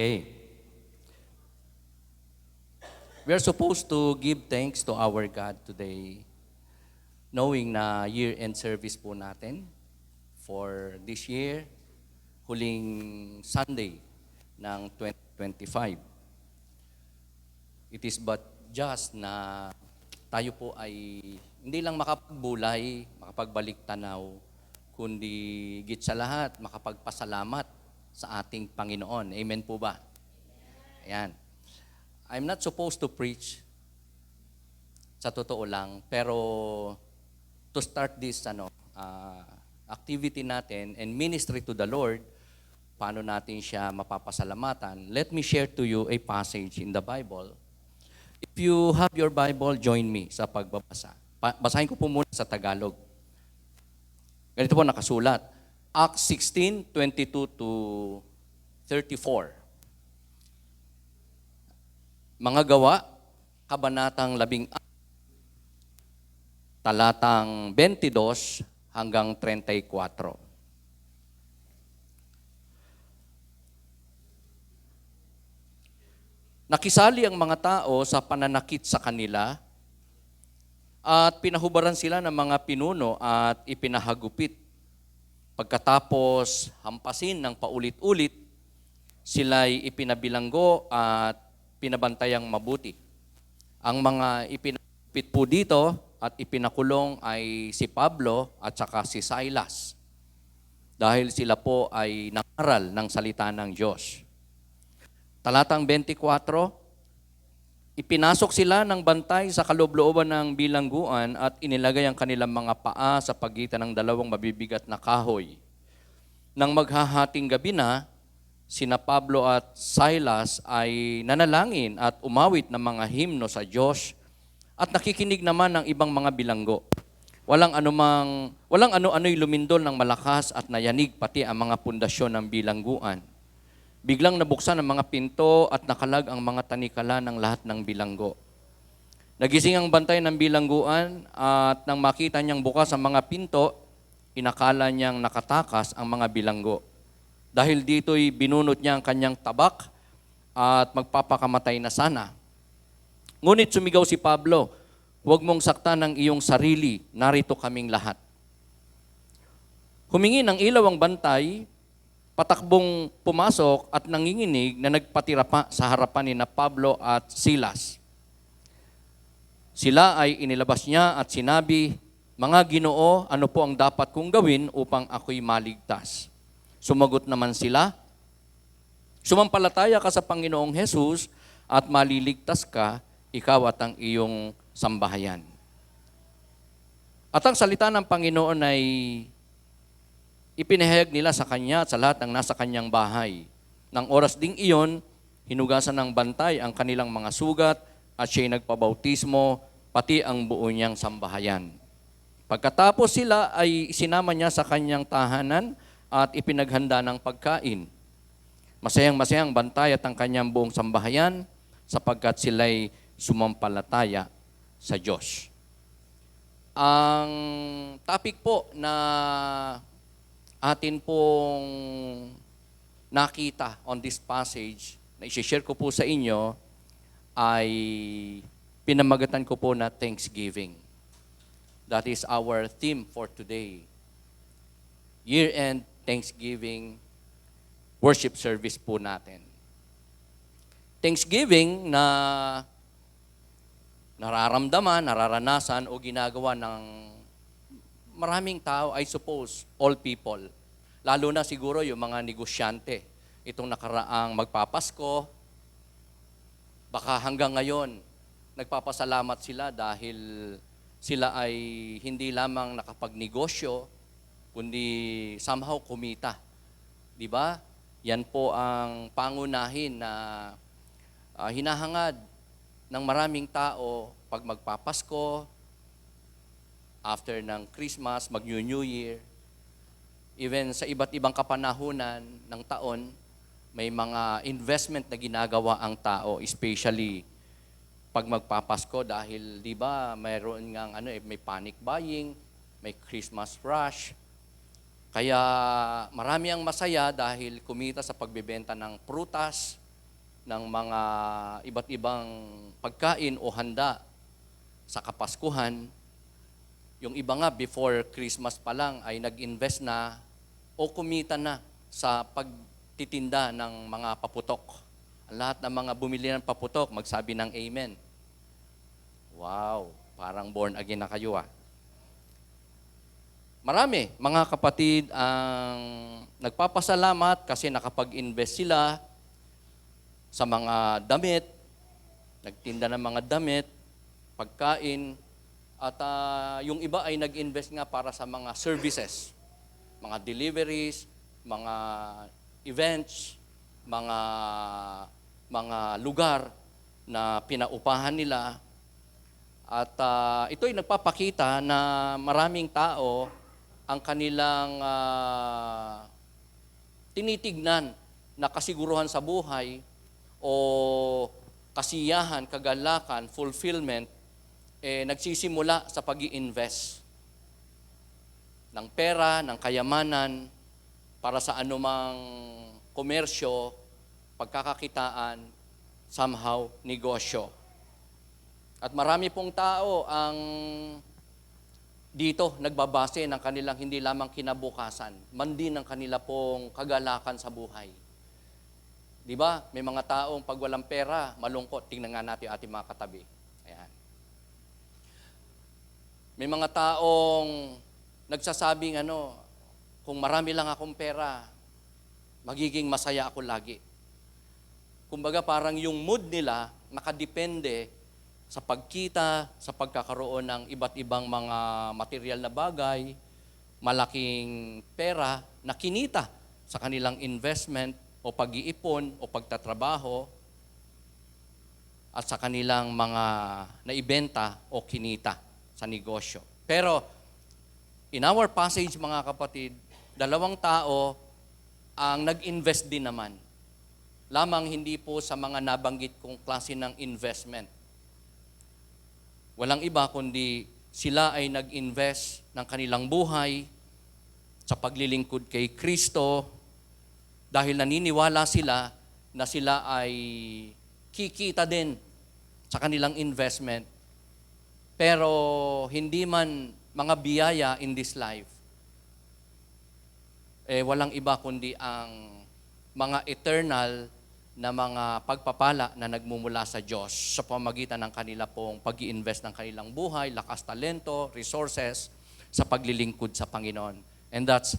Okay. We are supposed to give thanks to our God today, knowing na year-end service po natin for this year, huling Sunday ng 2025. It is but just na tayo po ay hindi lang makapagbulay, makapagbalik tanaw, kundi higit sa lahat, makapagpasalamat sa ating Panginoon. Amen po ba? Ayan. I'm not supposed to preach, sa totoo lang, pero to start this activity natin and ministry to the Lord, paano natin siya mapapasalamatan, let me share to you a passage in the Bible. If you have your Bible, join me sa pagbabasa. Basahin ko po muna sa Tagalog. Ganito po nakasulat. Acts 16:22 to 34. Mga Gawa, Kabanatang 16, talatang 22 hanggang 34. Nakisali ang mga tao sa pananakit sa kanila at pinahubaran sila ng mga pinuno at ipinahagupit. Pagkatapos hampasin ng paulit-ulit, sila'y ipinabilanggo at pinabantayang mabuti. Ang mga ipinagupit po dito at ipinakulong ay si Pablo at saka si Silas dahil sila po ay nangaral ng salita ng Diyos. Talatang 24, ipinasok sila ng bantay sa kaloob-looban ng bilangguan at inilagay ang kanilang mga paa sa pagitan ng dalawang mabibigat na kahoy. Nang maghahating gabi na, sina Pablo at Silas ay nanalangin at umawit ng mga himno sa Diyos at nakikinig naman ng ibang mga bilanggo. Walang ano-ano'y lumindol ng malakas at nayanig pati ang mga pundasyon ng bilangguan. Biglang nabuksan ang mga pinto at nakalag ang mga tanikala ng lahat ng bilanggo. Nagising ang bantay ng bilangguan at nang makita niyang bukas ang mga pinto, inakala niyang nakatakas ang mga bilanggo. Dahil dito'y binunot niya ang kanyang tabak at magpapakamatay na sana. Ngunit sumigaw si Pablo, "Huwag mong saktan ang iyong sarili, narito kaming lahat." Humingi ng ilaw ang bantay, patakbong pumasok at nanginginig na nagpatira pa sa harapan ni na Pablo at Silas. Sila ay inilabas niya at sinabi, "Mga Ginoo, ano po ang dapat kong gawin upang ako'y maligtas?" Sumagot naman sila, "Sumampalataya ka sa Panginoong Hesus at maliligtas ka, ikaw at ang iyong sambahayan." At ang salita ng Panginoon ay ipinahayag nila sa kanya at sa lahat ng nasa kanyang bahay. Nang oras ding iyon, hinugasan ng bantay ang kanilang mga sugat at siya'y nagpabautismo, pati ang buo niyang sambahayan. Pagkatapos sila ay isinama niya sa kanyang tahanan at ipinaghanda ng pagkain. Masayang-masayang bantay at ang kanyang buong sambahayan sapagkat sila'y sumampalataya sa Diyos. Ang topic po na atin pong nakita on this passage na i-share ko po sa inyo ay pinamagatan ko po na Thanksgiving. That is our theme for today. Year-end Thanksgiving worship service po natin. Thanksgiving na nararamdaman, nararanasan o ginagawa ng maraming tao, I suppose, all people. Lalo na siguro yung mga negosyante. Itong nakaraang magpapasko, baka hanggang ngayon, nagpapasalamat sila dahil sila ay hindi lamang nakapagnegosyo, kundi somehow kumita. Di ba? Yan po ang pangunahin na hinahangad ng maraming tao pag magpapasko, after ng Christmas, mag-New Year, even sa iba't ibang kapanahunan ng taon, may mga investment na ginagawa ang tao, especially pag magpapasko dahil 'di ba, mayroon ngang may panic buying, may Christmas rush. Kaya marami ang masaya dahil kumita sa pagbebenta ng prutas, ng mga iba't ibang pagkain o handa sa Kapaskuhan. Yung iba nga before Christmas pa lang ay nag-invest na o kumita na sa pagtitinda ng mga paputok. Ang lahat ng mga bumili ng paputok, magsabi ng amen. Wow, parang born again na kayo ah. Marami, mga kapatid, ang nagpapasalamat kasi nakapag-invest sila sa mga damit, nagtinda ng mga damit, pagkain, at yung iba ay nag-invest nga para sa mga services, mga deliveries, mga events, mga lugar na pinaupahan nila. At ito'y nagpapakita na maraming tao ang kanilang tinitignan na kasiguruhan sa buhay o kasiyahan, kagalakan, fulfillment, nagsisimula sa pag-i-invest ng pera, ng kayamanan, para sa anumang komersyo, pagkakakitaan, somehow, negosyo. At marami pong tao ang dito nagbabase ng kanilang hindi lamang kinabukasan, man din ng kanila pong kagalakan sa buhay. Di ba? May mga taong pag walang pera, malungkot. Tingnan nga natin ating mga katabi. Ayan. May mga taong nagsasabing kung marami lang akong pera, magiging masaya ako lagi. Kumbaga parang yung mood nila nakadepende sa pagkita, sa pagkakaroon ng iba't ibang mga material na bagay, malaking pera na kinita sa kanilang investment o pag-iipon o pagtatrabaho at sa kanilang mga naibenta o kinita sa negosyo. Pero in our passage, mga kapatid, dalawang tao ang nag-invest din naman. Lamang hindi po sa mga nabanggit kong klase ng investment. Walang iba kundi sila ay nag-invest ng kanilang buhay sa paglilingkod kay Kristo dahil naniniwala sila na sila ay kikita din sa kanilang investment. Pero hindi man mga biyaya in this life, walang iba kundi ang mga eternal na mga pagpapala na nagmumula sa Diyos sa pamamagitan ng kanila pong pag-i-invest ng kanilang buhay, lakas, talento, resources sa paglilingkod sa Panginoon. And that's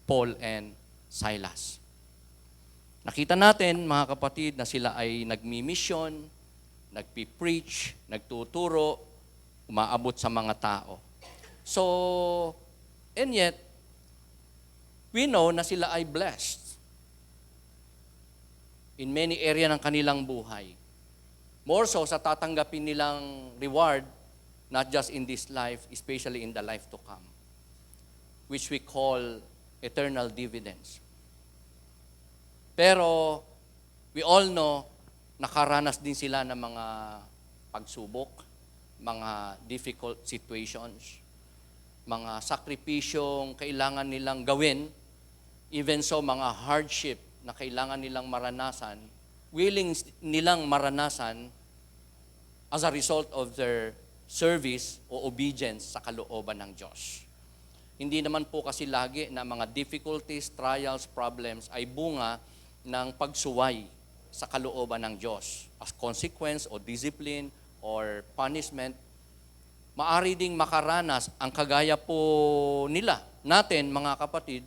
Paul and Silas. Nakita natin, mga kapatid, na sila ay nagmi-mission, nagpi-preach, nagtuturo, umaabot sa mga tao. So, and yet, we know na sila ay blessed in many area ng kanilang buhay. More so sa tatanggapin nilang reward, not just in this life, especially in the life to come, which we call eternal dividends. Pero, we all know, nakaranas din sila ng mga pagsubok, mga difficult situations, mga sakripisyong kailangan nilang gawin, even so mga hardship na kailangan nilang maranasan, willing nilang maranasan as a result of their service o obedience sa kalooban ng Diyos. Hindi naman po kasi lagi na mga difficulties, trials, problems ay bunga ng pagsuway sa kalooban ng Diyos. As consequence o discipline or punishment, maari ding makaranas ang kagaya po nila, natin mga kapatid,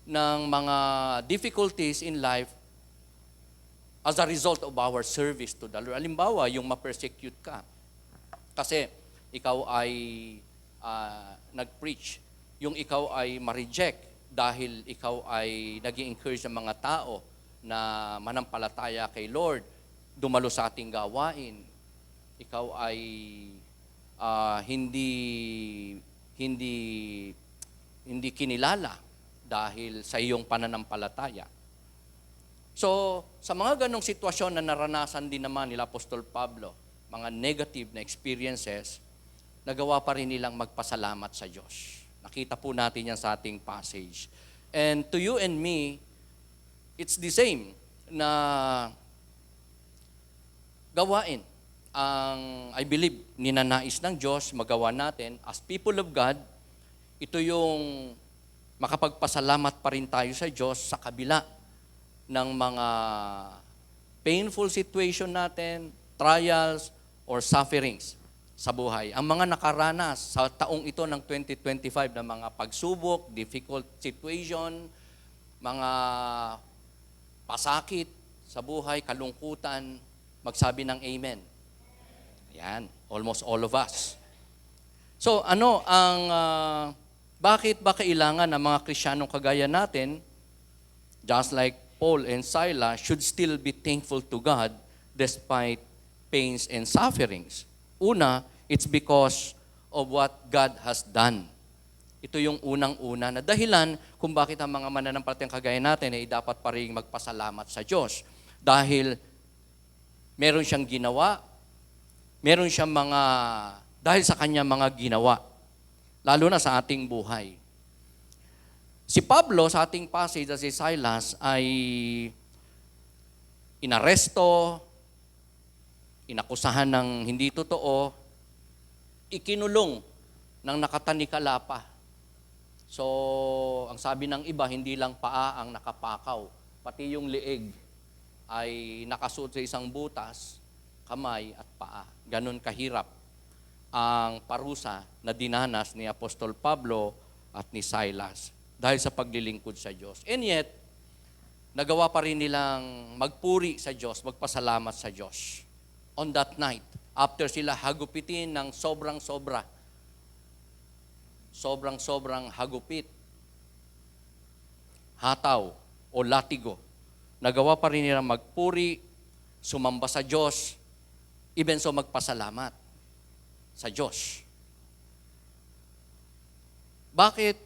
ng mga difficulties in life as a result of our service to the Lord. Halimbawa, yung ma-persecute ka. Kasi ikaw ay nag-preach. Yung ikaw ay ma-reject dahil ikaw ay nag-i-encourage ng mga tao na manampalataya kay Lord, dumalo sa ating gawain. Ikaw ay hindi kinilala dahil sa iyong pananampalataya. So, sa mga ganong sitwasyon na naranasan din naman nila Apostol Pablo, mga negative na experiences, nagawa pa rin nilang magpasalamat sa Diyos. Nakita po natin yan sa ating passage. And to you and me, it's the same na gawain ang, I believe, ninanais ng Diyos magawa natin as people of God. Ito yung makapagpasalamat pa rin tayo sa Diyos sa kabila ng mga painful situation natin, trials, or sufferings sa buhay. Ang mga nakaranas sa taong ito ng 2025 na mga pagsubok, difficult situation, mga pasakit sa buhay, kalungkutan, magsabi ng amen. Yan, almost all of us. So bakit ba kailangan ng mga Kristiyanong kagaya natin, just like Paul and Silas, should still be thankful to God despite pains and sufferings? Una, it's because of what God has done. Ito yung unang-una na dahilan kung bakit ang mga mananampalatayang kagaya natin ay dapat pa rin magpasalamat sa Diyos. Dahil meron siyang ginawa, meron siyang dahil sa kanya mga ginawa, lalo na sa ating buhay. Si Pablo, sa ating passage, si Silas, ay inaresto, inakusahan ng hindi totoo, ikinulong ng nakatanikala pa. So, ang sabi ng iba, hindi lang paa ang nakapakaw, pati yung lieg ay nakasuot sa isang butas, kamay at paa. Ganon kahirap ang parusa na dinanas ni Apostol Pablo at ni Silas dahil sa paglilingkod sa Diyos. And yet, nagawa pa rin nilang magpuri sa Diyos, magpasalamat sa Diyos. On that night, after sila hagupitin ng sobrang-sobrang hagupit, hataw o latigo, nagawa pa rin nilang magpuri, sumamba sa Diyos, even so magpasalamat sa Diyos. Bakit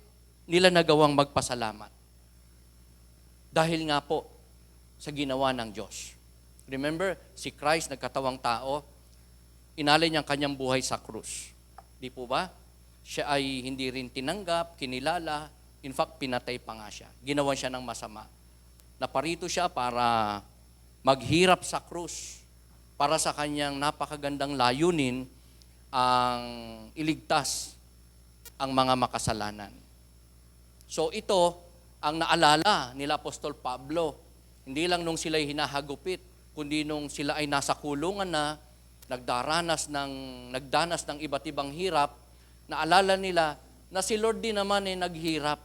nila nagawang magpasalamat? Dahil nga po sa ginawa ng Diyos. Remember, si Christ nagkatawang tao, inalay niya ang kanyang buhay sa krus. Di po ba? Siya ay hindi rin tinanggap, kinilala, in fact, pinatay pa nga siya. Ginawa siya ng masama. Naparito siya para maghirap sa krus, para sa kanyang napakagandang layunin ang iligtas ang mga makasalanan. So ito ang naalala nila Apostol Pablo. Hindi lang nung sila'y hinahagupit, kundi nung sila ay nasa kulungan na, nagdanas ng iba't ibang hirap, naalala nila na si Lord din naman ay naghirap.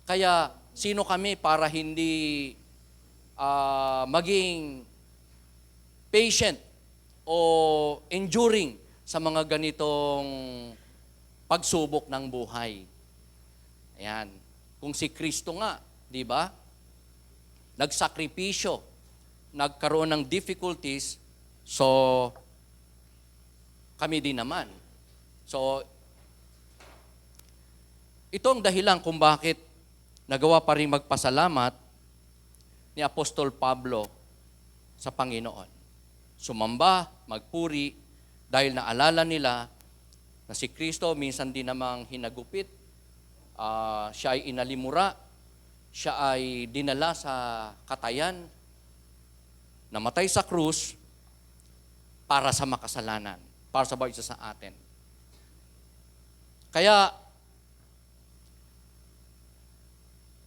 Kaya sino kami para hindi maging patient o enduring sa mga ganitong pagsubok ng buhay. Ayan. Kung si Kristo nga, di ba? Nagsakripisyo, nagkaroon ng difficulties, so kami din naman. So, ito ang dahilan kung bakit nagawa pa rin magpasalamat ni Apostol Pablo sa Panginoon. Sumamba, magpuri, dahil naalala nila na si Kristo minsan din namang hinagupit, siya ay inalimura, siya ay dinala sa katayan, namatay sa krus para sa makasalanan, para sa bawat isa sa atin. Kaya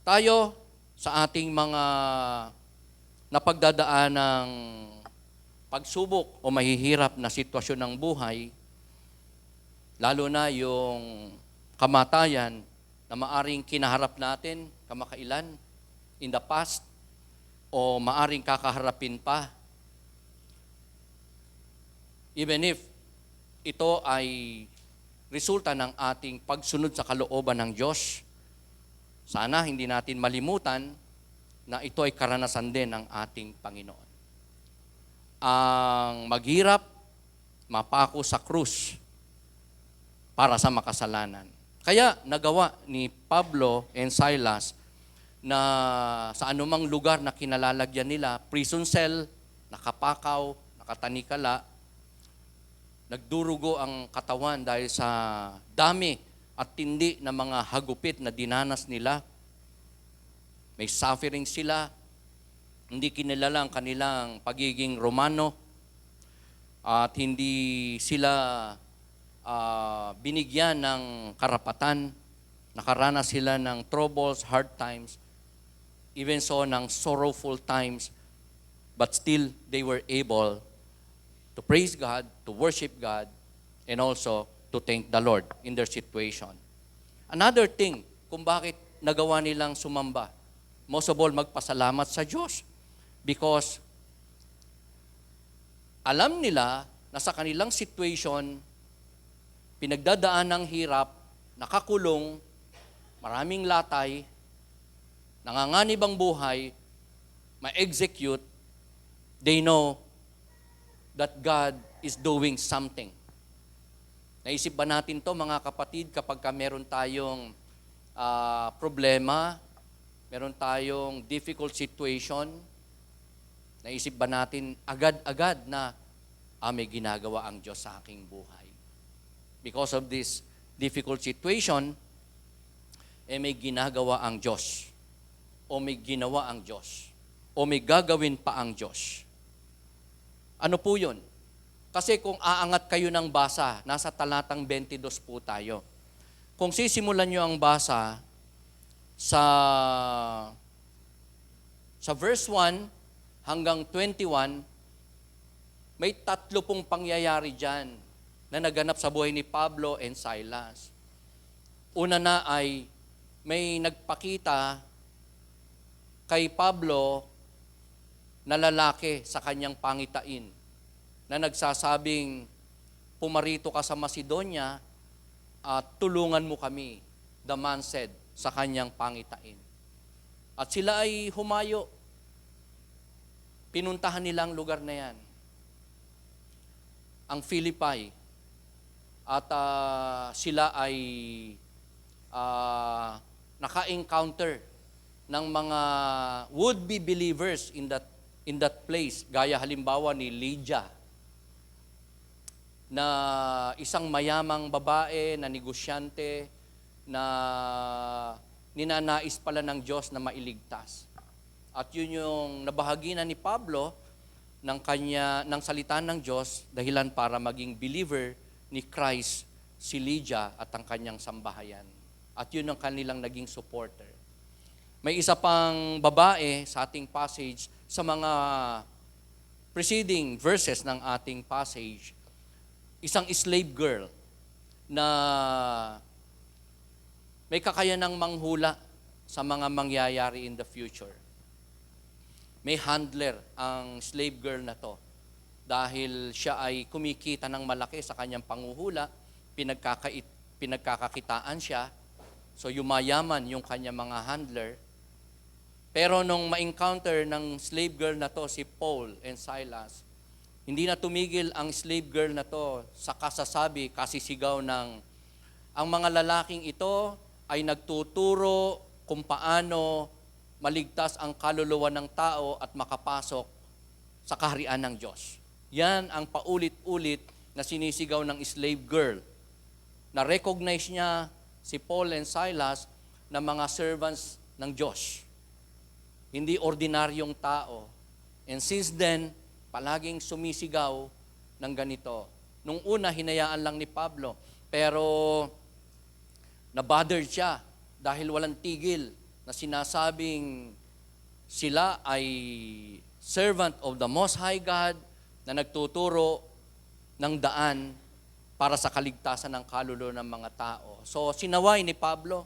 tayo sa ating mga napagdadaan ng pagsubok o mahihirap na sitwasyon ng buhay, lalo na yung kamatayan na maaring kinaharap natin kamakailan in the past o maaring kakaharapin pa. Even if ito ay resulta ng ating pagsunod sa kalooban ng Diyos, sana hindi natin malimutan na ito ay karanasan din ng ating Panginoon. Ang maghirap, mapako sa krus para sa makasalanan. Kaya nagawa ni Pablo and Silas na sa anumang lugar na kinalalagyan nila, prison cell, nakapakaw, nakatanikala, nagdurugo ang katawan dahil sa dami at tindi na mga hagupit na dinanas nila. May suffering sila, hindi kinilala ang kanilang pagiging Romano, at hindi sila binigyan ng karapatan, nakaranas sila ng troubles, hard times, even so ng sorrowful times, but still they were able to praise God, to worship God, and also to thank the Lord in their situation. Another thing, kung bakit nagawa nilang sumamba, most of all, magpasalamat sa Diyos. Because alam nila na sa kanilang situation, pinagdadaan ng hirap, nakakulong, maraming latay, nanganganib ang buhay, ma-execute, they know that God is doing something. Naisip ba natin to mga kapatid kapag meron tayong problema, meron tayong difficult situation, naisip ba natin agad-agad na may ginagawa ang Diyos sa aking buhay? Because of this difficult situation, may ginagawa ang Diyos, o may ginawa ang Diyos, o may gagawin pa ang Diyos. Ano po yun? Kasi kung aangat kayo ng basa, nasa talatang 22 po tayo. Kung sisimulan nyo ang basa sa verse 1 hanggang 21, may 3 pong pangyayari dyan na naganap sa buhay ni Pablo and Silas. Una na ay may nagpakita kay Pablo na lalaki sa kanyang pangitain na nagsasabing, pumarito ka sa Macedonia at tulungan mo kami, the man said, sa kanyang pangitain. At sila ay humayo. Pinuntahan nila ang lugar na yan, ang Philippi. At sila ay naka-encounter ng mga would-be believers in that place. Gaya halimbawa ni Lydia, na isang mayamang babae na negosyante na ninanais pala ng Diyos na mailigtas. At yun yung nabahaginan ni Pablo ng salita ng Diyos, dahilan para maging believer ni Christ si Lydia at ang kanyang sambahayan. At yun ang kanilang naging supporter. May isa pang babae sa ating passage, sa mga preceding verses ng ating passage, isang slave girl na may kakayanang manghula sa mga mangyayari in the future. May handler ang slave girl na to dahil siya ay kumikita ng malaki sa kanyang panguhula, pinagkakakitaan siya, so yumayaman yung kanyang mga handler. Pero nung ma-encounter ng slave girl na to si Paul and Silas, hindi na tumigil ang slave girl na to sa kasasabi, kasisigaw ng, ang mga lalaking ito ay nagtuturo kung paano maligtas ang kaluluwa ng tao at makapasok sa kaharian ng Diyos. Yan ang paulit-ulit na sinisigaw ng slave girl. Na-recognize niya si Paul and Silas na mga servants ng Diyos. Hindi ordinaryong tao. And since then, palaging sumisigaw ng ganito. Nung una, hinayaan lang ni Pablo, pero na-bothered siya dahil walang tigil na sinasabing sila ay servant of the Most High God na nagtuturo ng daan para sa kaligtasan ng kaluluwa ng mga tao. So, sinaway ni Pablo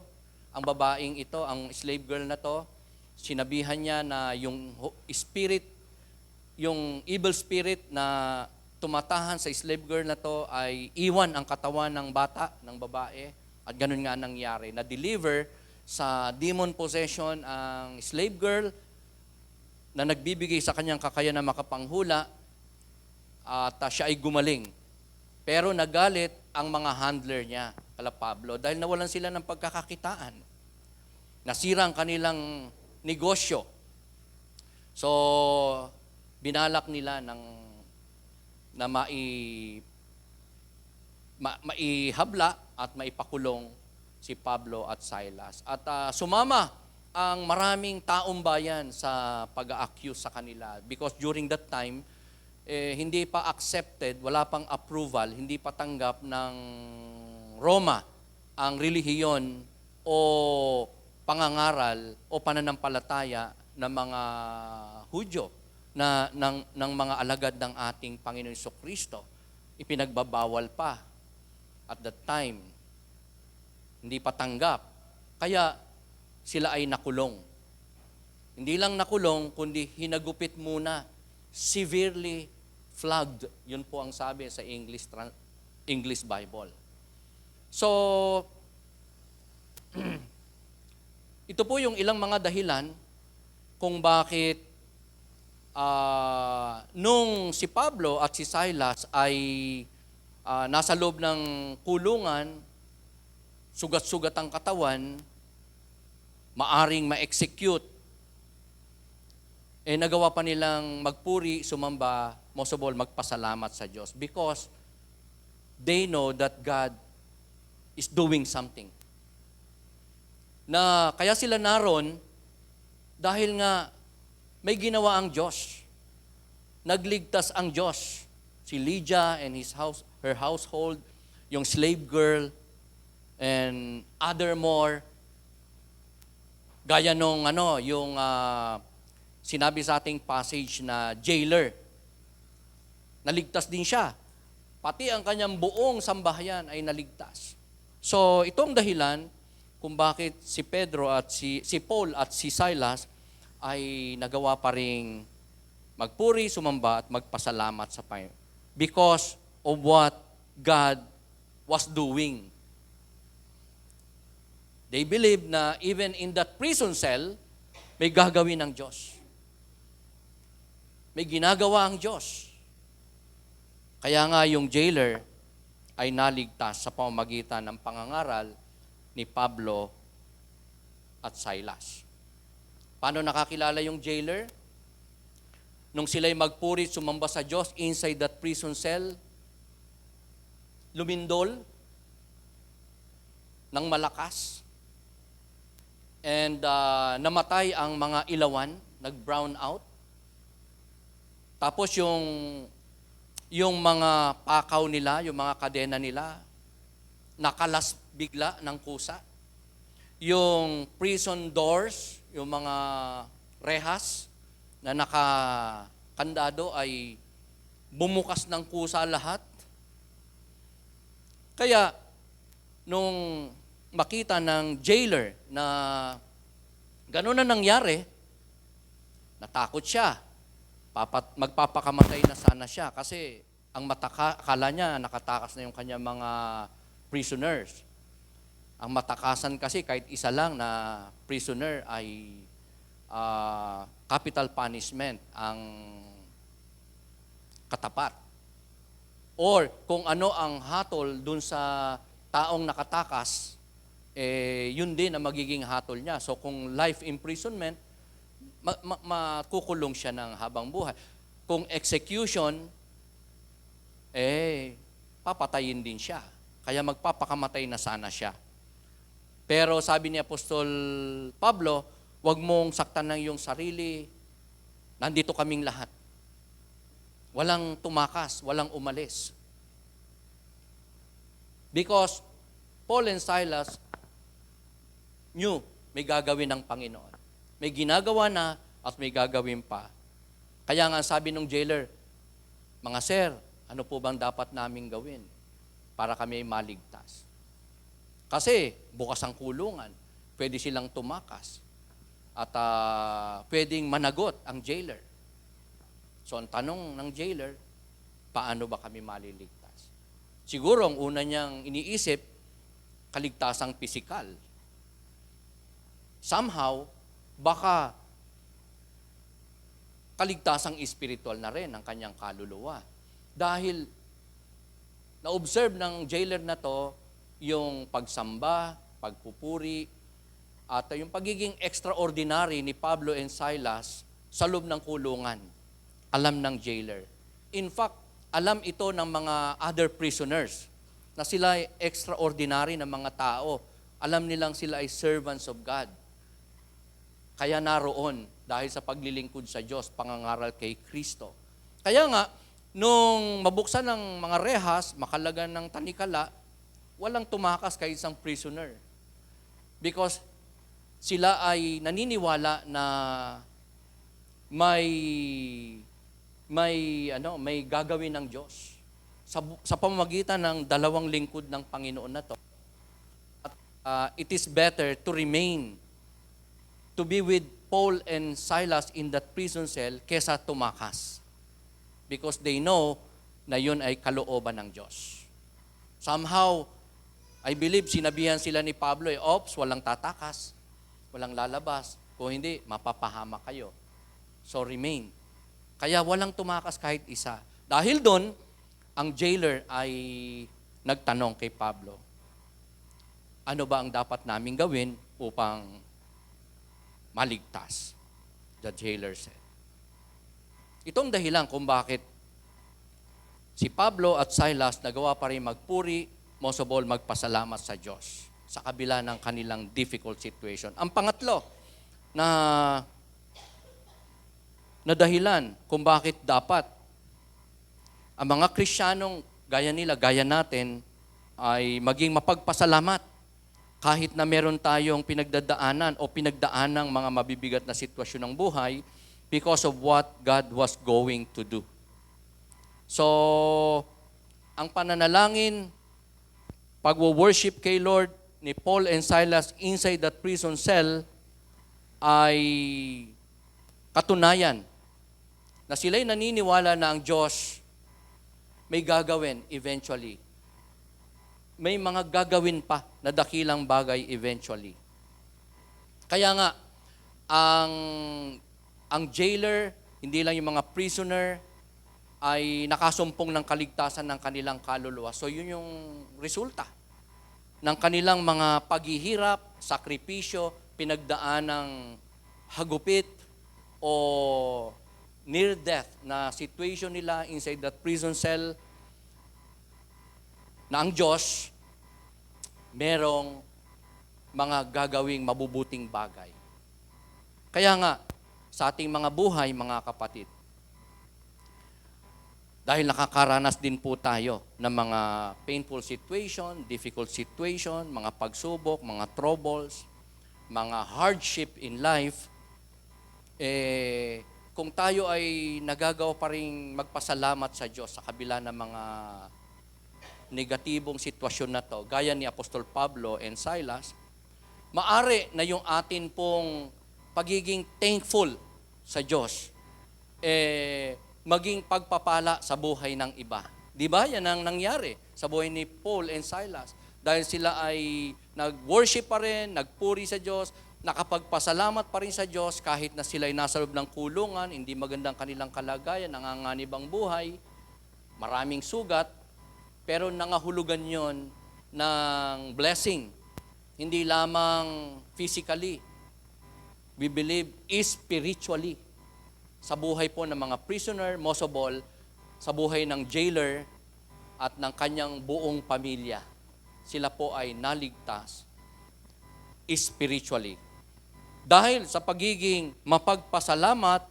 ang babaeng ito, ang slave girl na to. Sinabihan niya na yung spirit, yung evil spirit na tumatahan sa slave girl na to ay iwan ang katawan ng bata, ng babae. At ganun nga nangyari. Na-deliver sa demon possession ang slave girl na nagbibigay sa kanyang kakayahan na makapanghula at siya ay gumaling. Pero nagalit ang mga handler niya, kala Pablo, dahil nawalan sila ng pagkakakitaan. Nasira ang kanilang negosyo. So, binalak nila na maihabla at maipakulong si Pablo at Silas. At sumama ang maraming taong bayan sa pag-a-accuse sa kanila because during that time, hindi pa accepted, wala pang approval, hindi pa tanggap ng Roma ang relihiyon o pangangaral o pananampalataya ng mga Hudyo ng mga alagad ng ating Panginoon Kristo. Ipinagbabawal pa at that time. Hindi pa tanggap. Kaya sila ay nakulong. Hindi lang nakulong, kundi hinagupit muna. Severely flogged. Yun po ang sabi sa English Bible. So, ito po yung ilang mga dahilan kung bakit nung si Pablo at si Silas ay nasa loob ng kulungan, sugat-sugat ang katawan, maaring ma-execute, nagawa pa nilang magpuri, sumamba, most of all, magpasalamat sa Diyos because they know that God is doing something. Na kaya sila naroon dahil nga may ginawa ang Diyos. Nagligtas ang Diyos. Si Lydia and her household, yung slave girl, and other more. Gaya nung yung sinabi sa ating passage na jailer. Naligtas din siya. Pati ang kanyang buong sambahayan ay naligtas. So, itong dahilan kung bakit si Pedro at si Paul at si Silas ay nagawa pa ring magpuri, sumamba at magpasalamat sa Panginoon. Because of what God was doing. They believe na even in that prison cell, may gagawin ng Diyos. May ginagawa ang Diyos. Kaya nga yung jailer ay naligtas sa pamamagitan ng pangangaral ni Pablo at Silas. Paano nakakilala yung jailer? Nung sila'y magpuri, sumamba sa Diyos inside that prison cell, lumindol ng malakas, and namatay ang mga ilawan, nag-brown out. Tapos yung mga pakaw nila, yung mga kadena nila, nakalas bigla ng kusa. Yung prison doors, yung mga rehas na nakakandado ay bumukas ng kusa lahat. Kaya, nung makita ng jailer na gano'n na nangyari, natakot siya. Magpapakamatay na sana siya kasi ang akala niya nakatakas na yung kanyang mga prisoners. Ang matakasan kasi kahit isa lang na prisoner ay capital punishment ang katapat. Or kung ano ang hatol dun sa taong nakatakas, yun din ang magiging hatol niya. So kung life imprisonment, makukulong siya ng habang buhay. Kung execution, papatayin din siya. Kaya magpapakamatay na sana siya. Pero sabi ni Apostol Pablo, huwag mong saktan ng iyong sarili. Nandito kaming lahat. Walang tumakas, walang umalis. Because Paul and Silas knew may gagawin ng Panginoon. May ginagawa na at may gagawin pa. Kaya nga sabi ng jailer, mga sir, ano po bang dapat naming gawin para kami maligtas? Kasi bukas ang kulungan, pwede silang tumakas at pwedeng managot ang jailer. So ang tanong ng jailer, paano ba kami maliligtas? Siguro ang una niyang iniisip, kaligtasang pisikal. Somehow, baka kaligtasang espiritual na rin ang kanyang kaluluwa. Dahil na-observe ng jailer na to yung pagsamba, pagpupuri, at yung pagiging extraordinary ni Pablo and Silas sa loob ng kulungan. Alam ng jailer. In fact, alam ito ng mga other prisoners na sila ay extraordinary na mga tao. Alam nilang sila ay servants of God. Kaya naroon dahil sa paglilingkod sa Diyos, pangangaral kay Kristo. Kaya nga, Nung mabuksan ng mga rehas, makalagan ng tanikala, walang tumakas kahit isang prisoner. Because sila ay naniniwala na may may gagawin ng Diyos sa pamamagitan ng dalawang lingkod ng Panginoon na to. At it is better to remain, to be with Paul and Silas in that prison cell kesa tumakas. Because they know na yun ay kalooban ng Diyos. Somehow, I believe sinabihan sila ni Pablo, ops, walang tatakas, walang lalabas. Kung hindi, mapapahama kayo. So remain. Kaya walang tumakas kahit isa. Dahil doon, ang jailer ay nagtanong kay Pablo, ano ba ang dapat naming gawin upang maligtas? The jailer said. Itong dahilan kung bakit si Pablo at Silas nagawa pa rin magpuri, most of all, magpasalamat sa Diyos sa kabila ng kanilang difficult situation. Ang pangatlo na dahilan kung bakit dapat ang mga Kristiyanong gaya nila, gaya natin, ay maging mapagpasalamat kahit na meron tayong pinagdadaanan o pinagdaanang mga mabibigat na sitwasyon ng buhay because of what God was going to do. So, ang pananalangin, pag-worship kay Lord ni Paul and Silas inside that prison cell ay katunayan na sila'y naniniwala na ang Diyos may gagawin eventually. May mga gagawin pa na dakilang bagay eventually. Kaya nga, ang jailer, hindi lang yung mga prisoner, ay nakasumpong ng kaligtasan ng kanilang kaluluwa. So yun yung resulta ng kanilang mga paghihirap, sakripisyo, pinagdaan ng hagupit o near death na situation nila inside that prison cell, na ang Diyos merong mga gagawing mabubuting bagay. Kaya nga, sa ating mga buhay, mga kapatid, dahil nakakaranas din po tayo ng mga painful situation, difficult situation, mga pagsubok, mga troubles, mga hardship in life, kung tayo ay nagagawa pa rin magpasalamat sa Diyos sa kabila ng mga negatibong sitwasyon na to, gaya ni Apostol Pablo and Silas, maari na yung atin pong pagiging thankful sa Diyos, maging pagpapala sa buhay ng iba. Di ba? Yan ang nangyari sa buhay ni Paul and Silas. Dahil sila ay nag-worship pa rin, nagpuri sa Diyos, nakapagpasalamat pa rin sa Diyos kahit na sila ay nasa loob ng kulungan, hindi magandang kanilang kalagayan, nanganganib ang buhay, maraming sugat, pero nangahulugan yon ng blessing. Hindi lamang physically, we believe spiritually. Sa buhay po ng mga prisoner, most of all, sa buhay ng jailer at ng kanyang buong pamilya. Sila po ay naligtas spiritually. Dahil sa pagiging mapagpasalamat,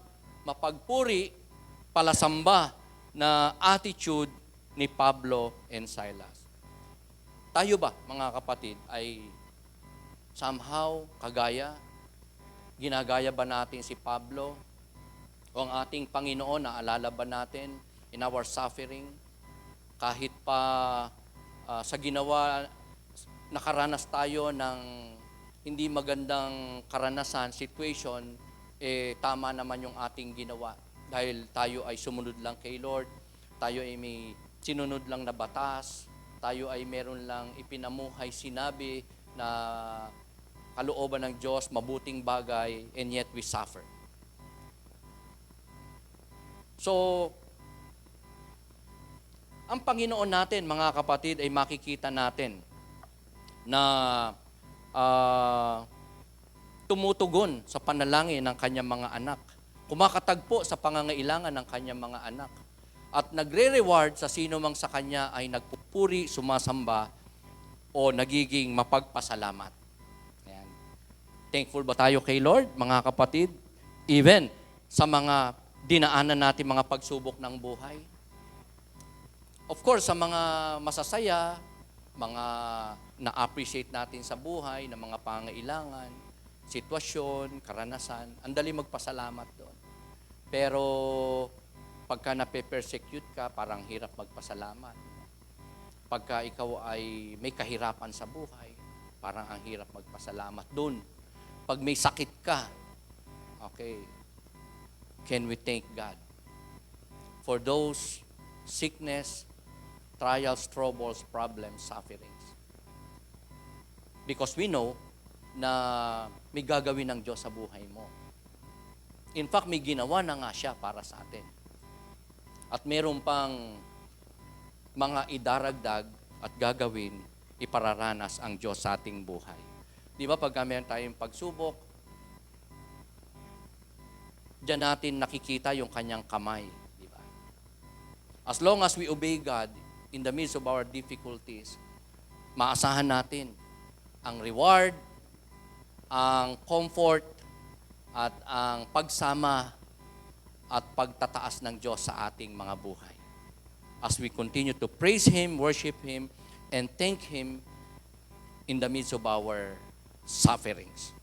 mapagpuri, palasamba na attitude ni Pablo and Silas. Tayo ba, mga kapatid, ay somehow ginagaya ba natin si Pablo? O ang ating Panginoon, naalala ba natin in our suffering? Kahit pa sa ginawa, nakaranas tayo ng hindi magandang karanasan, situation, tama naman yung ating ginawa. Dahil tayo ay sumunod lang kay Lord, tayo ay may sinunod lang na batas, tayo ay meron lang ipinamuhay, sinabi na kalooban ng Diyos, mabuting bagay, and yet we suffer. So, ang Panginoon natin, mga kapatid, ay makikita natin na tumutugon sa panalangin ng kanyang mga anak. Kumakatagpo sa pangangailangan ng kanyang mga anak. At nagre-reward sa sino mang sa kanya ay nagpupuri, sumasamba, o nagiging mapagpasalamat. Ayan. Thankful ba tayo kay Lord, mga kapatid? Even sa mga dinaanan natin mga pagsubok ng buhay. Of course, sa mga masasaya, mga na-appreciate natin sa buhay, na mga pangailangan, sitwasyon, karanasan, ang dali magpasalamat doon. Pero pagka nape-persecute ka, parang hirap magpasalamat. Pagka ikaw ay may kahirapan sa buhay, parang ang hirap magpasalamat doon. Pag may sakit ka, okay, can we thank God for those sickness, trials, troubles, problems, sufferings? Because we know na may gagawin ng Diyos sa buhay mo. In fact, may ginawa na nga siya para sa atin. At meron pang mga idaragdag at gagawin, ipararanas ang Diyos sa ating buhay. Di ba pag meron tayong pagsubok, diyan natin nakikita yung kanyang kamay. Di ba? As long as we obey God in the midst of our difficulties, maasahan natin ang reward, ang comfort, at ang pagsama at pagtataas ng Diyos sa ating mga buhay. As we continue to praise Him, worship Him, and thank Him in the midst of our sufferings.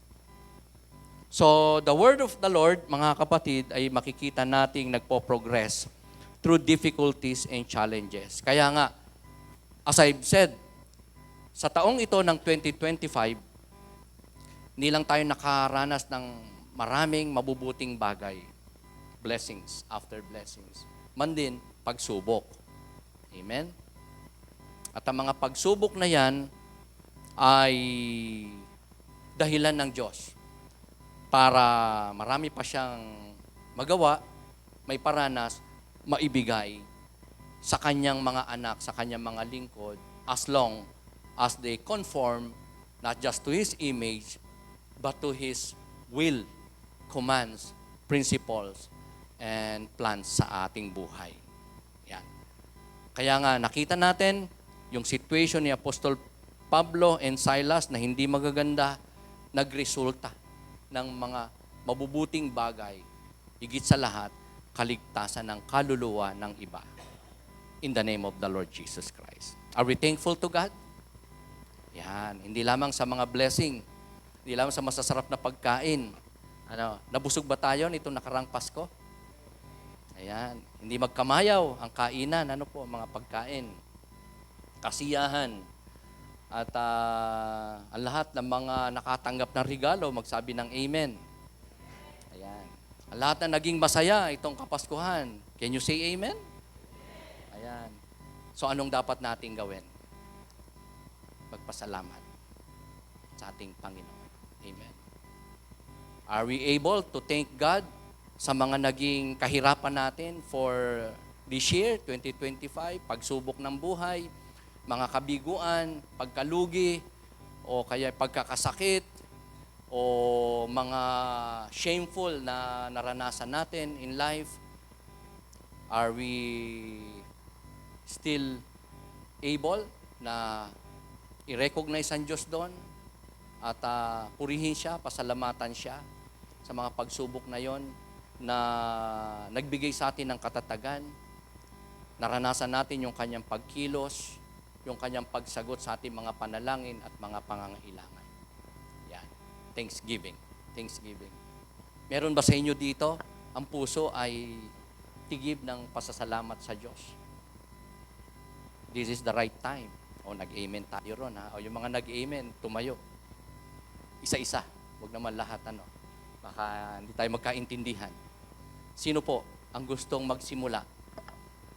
So, the word of the Lord, mga kapatid, ay makikita nating nagpo-progress through difficulties and challenges. Kaya nga, as I've said, sa taong ito ng 2025, hindi lang tayo nakaranas ng maraming mabubuting bagay. Blessings after blessings. Man din, pagsubok. Amen? At ang mga pagsubok na yan ay dahilan ng Diyos para marami pa siyang magawa, may paranas, maibigay sa kanyang mga anak, sa kanyang mga lingkod, as long as they conform not just to His image, but to His will, commands, principles, and plans sa ating buhay. Yan. Kaya nga, nakita natin yung situation ni Apostol Pablo and Silas na hindi magaganda, nagresulta ng mga mabubuting bagay, higit sa lahat, kaligtasan ng kaluluwa ng iba. In the name of the Lord Jesus Christ. Are we thankful to God? Yan. Hindi lamang sa mga blessing, hindi lamang sa masasarap na pagkain. Nabusog ba tayo nitong nakarang Pasko? Ayan. Hindi magkamayaw ang kainan, mga pagkain, kasiyahan, at ang lahat ng mga nakatanggap ng regalo, magsabi ng amen. Ayan. Ang lahat na naging masaya itong Kapaskuhan. Can you say amen? Ayan. So anong dapat nating gawin? Magpasalamat sa ating Panginoon. Amen. Are we able to thank God sa mga naging kahirapan natin for this year, 2025, pagsubok ng buhay, mga kabiguan, pagkalugi, o kaya pagkakasakit, o mga shameful na naranasan natin in life? Are we still able na i-recognize ang Diyos doon at purihin siya, pasalamatan siya sa mga pagsubok na yon na nagbigay sa atin ng katatagan? Naranasan natin yung kanyang pagkilos, yung kanyang pagsagot sa ating mga panalangin at mga pangangailangan. Yan. Thanksgiving. Thanksgiving. Meron ba sa inyo dito, ang puso ay tigib ng pasasalamat sa Diyos? This is the right time. O nag-amen tayo ron, ha? O yung mga nag-amen, tumayo. Isa-isa. Huwag naman lahat, Baka hindi tayo magkaintindihan. Sino po ang gustong magsimula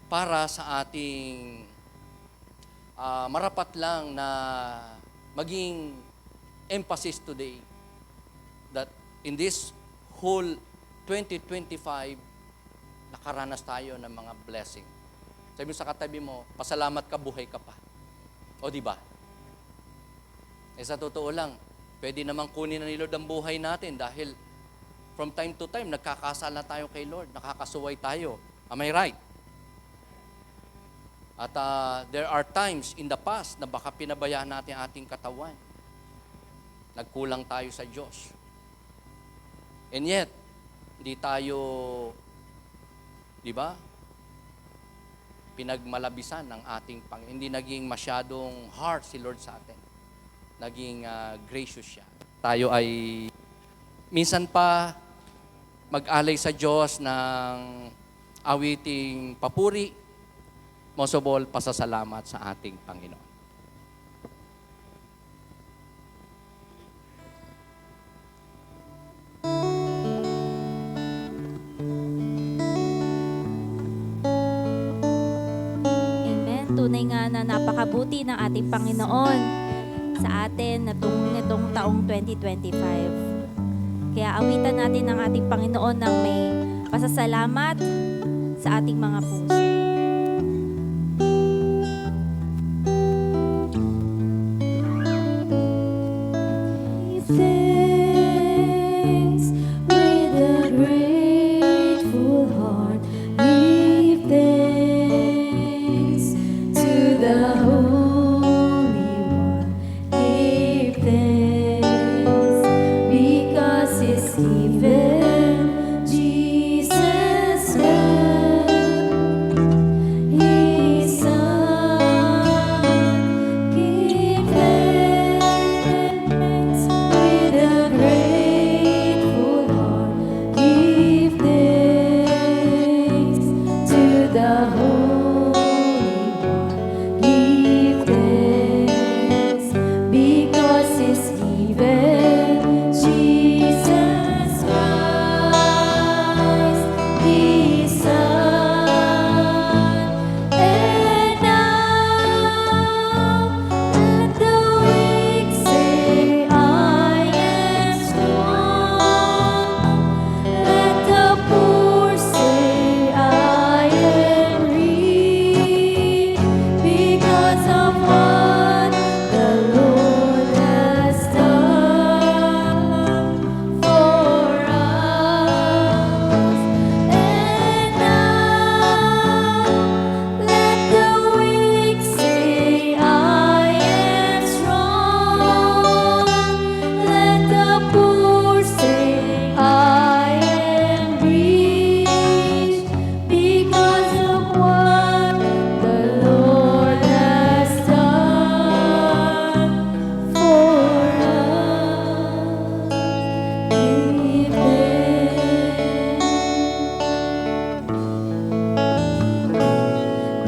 para sa ating marapat lang na maging emphasis today that in this whole 2025, nakaranas tayo ng mga blessing. Sabi mo sa katabi mo, pasalamat ka, buhay ka pa. O di ba? Sa totoo lang, pwede namang kunin na ni Lord ang buhay natin dahil from time to time, nagkakasala tayo kay Lord, nakakasuway tayo. Am I right? At there are times in the past na baka pinabayaan natin ating katawan. Nagkulang tayo sa Diyos. And yet, hindi tayo, di ba? pinagmalabisan ng ating Panginoon. Hindi naging masyadong hard si Lord sa atin. Naging gracious siya. Tayo ay minsan pa mag-alay sa Diyos ng awiting papuri, most of all, pasasalamat sa ating Panginoon. Amen. Tunay nga na napakabuti ng ating Panginoon sa atin nitong taong 2025. Kaya awitan natin ang ating Panginoon ng may pasasalamat sa ating mga puso. Thanks with a grateful heart. Give thanks to the Holy One. Give thanks because He's given Jesus wept His Son. Give thanks with a grateful heart. Give thanks to the Holy One. Give thanks because He's given Jesus Christ, His Son. And now let the weak say, I am strong. Let the poor say, I am rich because of what the Lord has done for us. And now let the weak say, I am strong. Let the poor say, I am rich because of what the Lord has done for us.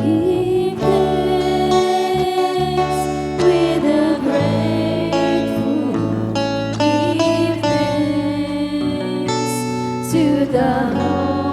Give thanks with a grateful heart. Give thanks to the Lord.